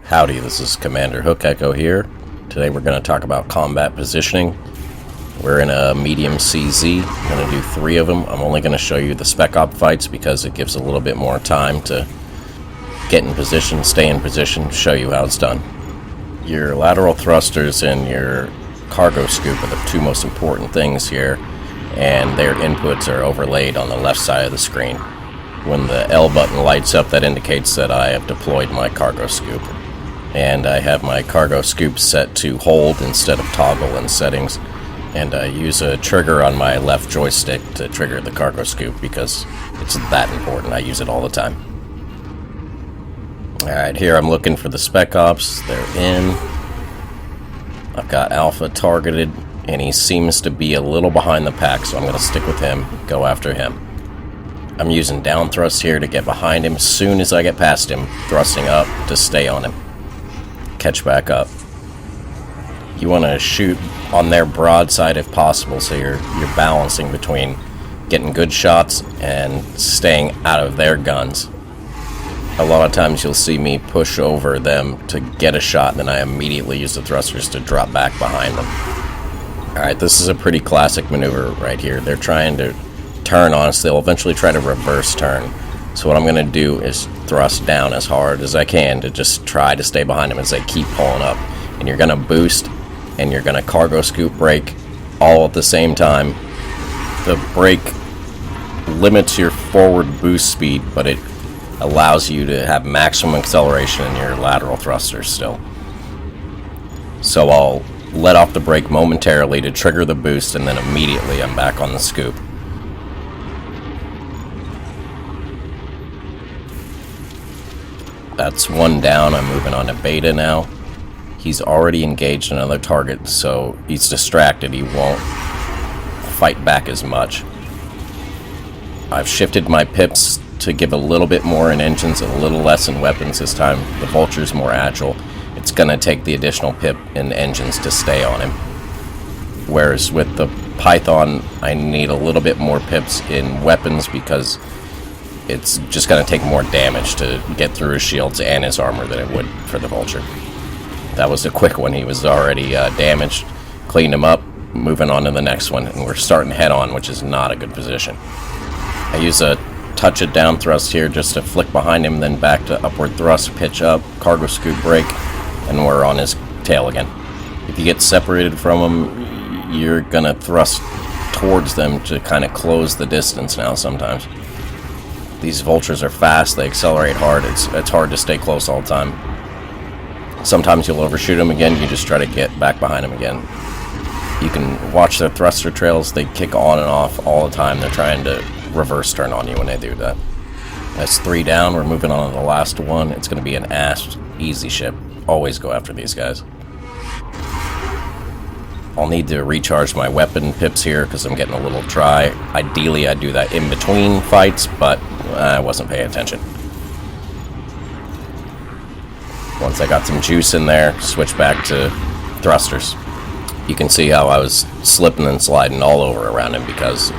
Howdy, this is Commander Hook Echo here. Today we're going to talk about combat positioning. We're in a medium CZ. I'm going to do 3 of them. I'm only going to show you the spec op fights because it gives a little bit more time to get in position, stay in position, show you how it's done. Your lateral thrusters and your cargo scoop are the 2 most important things here, and their inputs are overlaid on the left side of the screen. When the L button lights up, that indicates that I have deployed my cargo scoop. And I have my cargo scoop set to hold instead of toggle in settings, and I use a trigger on my left joystick to trigger the cargo scoop because it's that important. I use it all the time. Alright, here I'm looking for the spec ops. They're in. I've got Alpha targeted, and he seems to be a little behind the pack, so I'm going to stick with him, go after him. I'm using down thrust here to get behind him. As soon as I get past him, thrusting up to stay on him. Catch back up. You want to shoot on their broadside if possible, so you're balancing between getting good shots and staying out of their guns. A lot of times you'll see me push over them to get a shot, and then I immediately use the thrusters to drop back behind them. Alright, this is a pretty classic maneuver right here. They're trying to turn on us. They'll eventually try to reverse turn. So what I'm going to do is thrust down as hard as I can to just try to stay behind them as they keep pulling up. And you're going to boost, and you're going to cargo scoop brake all at the same time. The brake limits your forward boost speed, but it allows you to have maximum acceleration in your lateral thrusters still. So I'll let off the brake momentarily to trigger the boost, and then immediately I'm back on the scoop. That's 1 down. I'm moving on to beta now. He's already engaged another target, so he's distracted. He won't fight back as much. I've shifted my pips to give a little bit more in engines, a little less in weapons this time. The Vulture's more agile. It's going to take the additional pip in engines to stay on him. Whereas with the Python, I need a little bit more pips in weapons because it's just going to take more damage to get through his shields and his armor than it would for the Vulture. That was a quick one. He was already damaged. Cleaned him up, moving on to the next one, and we're starting head on, which is not a good position. I use a touch of down thrust here just to flick behind him, then back to upward thrust, pitch up, cargo scoop brake, and we're on his tail again. If you get separated from him, you're going to thrust towards them to kind of close the distance now sometimes. These Vultures are fast, they accelerate hard, it's hard to stay close all the time. Sometimes you'll overshoot them again, you just try to get back behind them again. You can watch their thruster trails, they kick on and off all the time, they're trying to reverse turn on you when they do that. That's 3 down, we're moving on to the last one. It's going to be an ASP easy ship. Always go after these guys. I'll need to recharge my weapon pips here because I'm getting a little dry. Ideally I'd do that in between fights, but I wasn't paying attention. Once I got some juice in there, switch back to thrusters. You can see how I was slipping and sliding all over around him because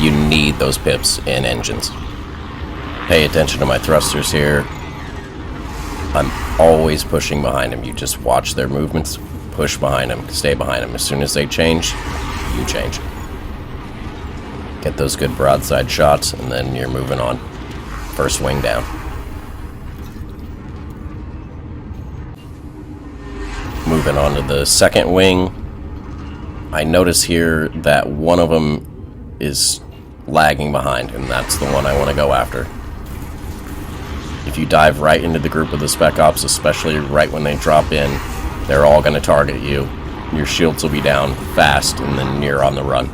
you need those pips in engines. Pay attention to my thrusters here. I'm always pushing behind him. You just watch their movements, push behind him, stay behind him. As soon as they change, you change. Get those good broadside shots, and then you're moving on. First wing down. Moving on to the second wing. I notice here that one of them is lagging behind, and that's the one I want to go after. If you dive right into the group of the spec ops, especially right when they drop in, they're all going to target you. Your shields will be down fast, and then you're on the run.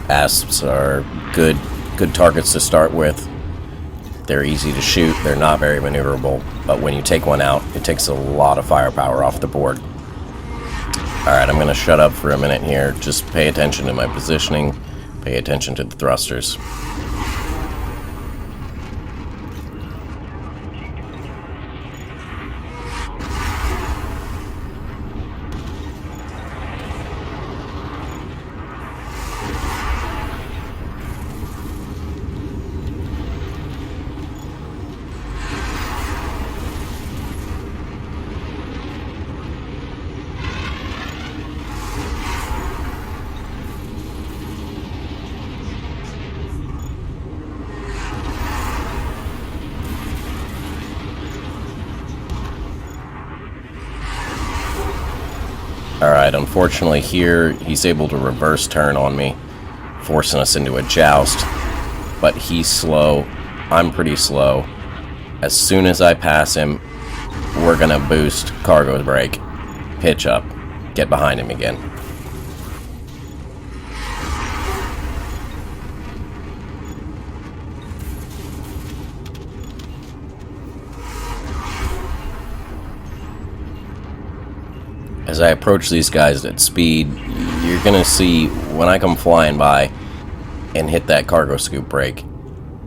Asps are good targets to start with. They're easy to shoot, they're not very maneuverable, but when you take one out, it takes a lot of firepower off the board. Alright, I'm going to shut up for a minute here. Just pay attention to my positioning, pay attention to the thrusters. Alright, unfortunately here, he's able to reverse turn on me, forcing us into a joust. But he's slow. I'm pretty slow. As soon as I pass him, we're gonna boost, cargo brake, pitch up, get behind him again. As I approach these guys at speed, you're gonna see when I come flying by and hit that cargo scoop brake,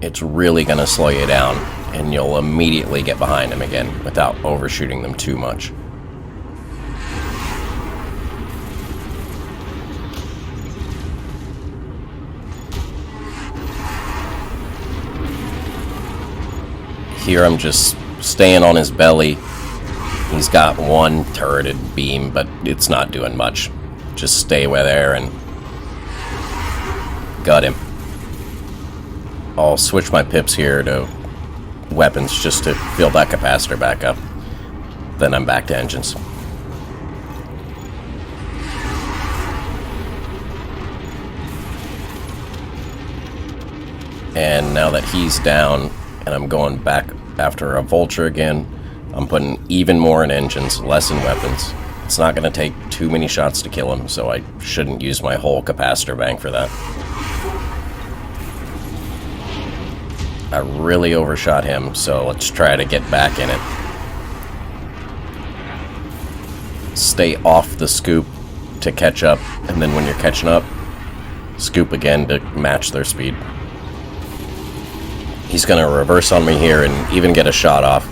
it's really gonna slow you down, and you'll immediately get behind them again without overshooting them too much. Here I'm just staying on his belly. He's got one turreted beam, but it's not doing much. Just stay there and gut him. I'll switch my pips here to weapons just to fill that capacitor back up. Then I'm back to engines. And now that he's down and I'm going back after a vulture again, I'm putting even more in engines, less in weapons. It's not going to take too many shots to kill him, so I shouldn't use my whole capacitor bank for that. I really overshot him, so let's try to get back in it. Stay off the scoop to catch up, and then when you're catching up, scoop again to match their speed. He's going to reverse on me here and even get a shot off.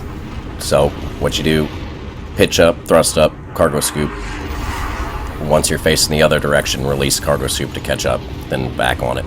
So, what you do, pitch up, thrust up, cargo scoop. Once you're facing the other direction, release cargo scoop to catch up, then back on it.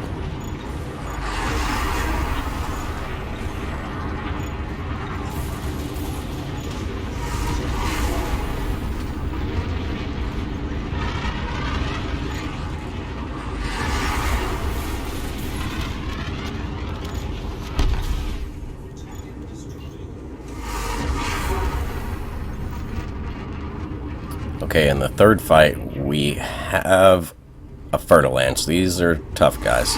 Okay, in the third fight, we have a Alliance. These are tough guys,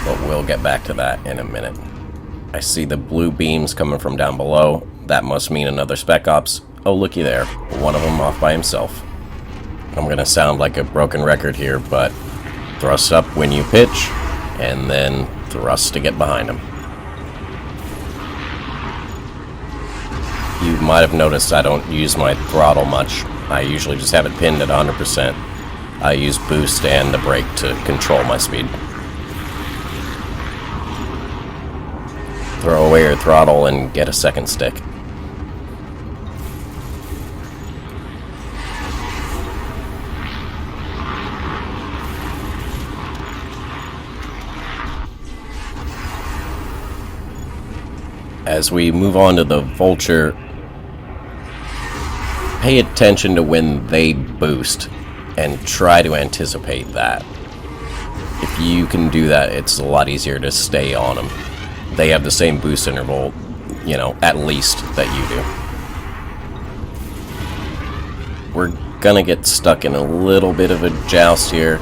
but we'll get back to that in a minute. I see the blue beams coming from down below. That must mean another Spec Ops. Oh, looky there. One of them off by himself. I'm going to sound like a broken record here, but thrust up when you pitch, and then thrust to get behind him. You might have noticed I don't use my throttle much. I usually just have it pinned at 100%. I use boost and the brake to control my speed. Throw away your throttle and get a second stick. As we move on to the vulture, pay attention to when they boost and try to anticipate that. If you can do that, it's a lot easier to stay on them. They have the same boost interval, you know, at least that you do. We're gonna get stuck in a little bit of a joust here.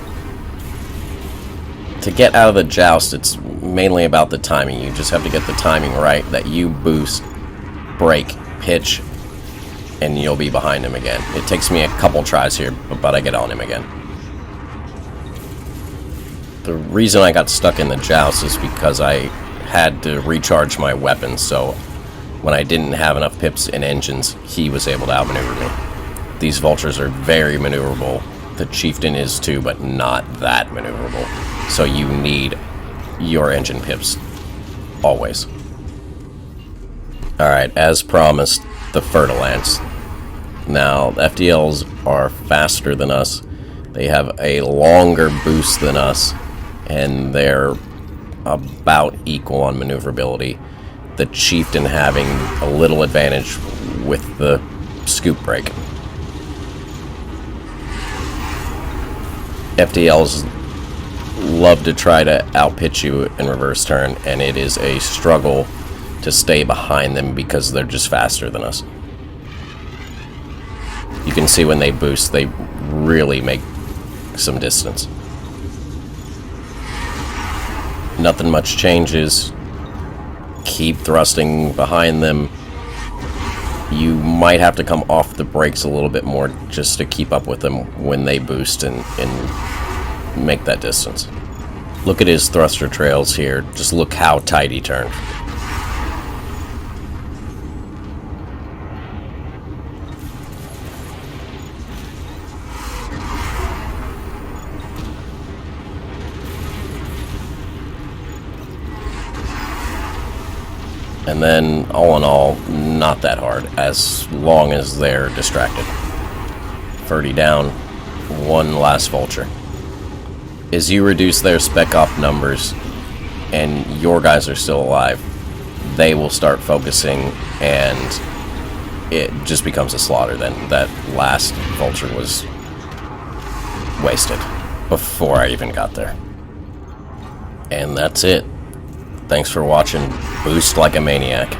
To get out of the joust, it's mainly about the timing. You just have to get the timing right, that you boost, brake, pitch, and you'll be behind him again. It takes me a couple tries here, but I get on him again. The reason I got stuck in the joust is because I had to recharge my weapons, so when I didn't have enough pips and engines, he was able to outmaneuver me. These vultures are very maneuverable. The Chieftain is too, but not that maneuverable. So you need your engine pips, always. Alright, as promised, the Alliance. Now, FDLs are faster than us. They have a longer boost than us, and they're about equal on maneuverability. The Chieftain having a little advantage with the scoop brake. FDLs love to try to outpitch you in reverse turn, and it is a struggle to stay behind them because they're just faster than us. You can see when they boost, they really make some distance. Nothing much changes. Keep thrusting behind them. You might have to come off the brakes a little bit more just to keep up with them when they boost and make that distance. Look at his thruster trails here. Just look how tight he turned. And then, all in all, not that hard, as long as they're distracted. 30 down, one last vulture. As you reduce their spec op numbers, and your guys are still alive, they will start focusing, and it just becomes a slaughter then. That last vulture was wasted before I even got there. And that's it. Thanks for watching. Boost like a maniac.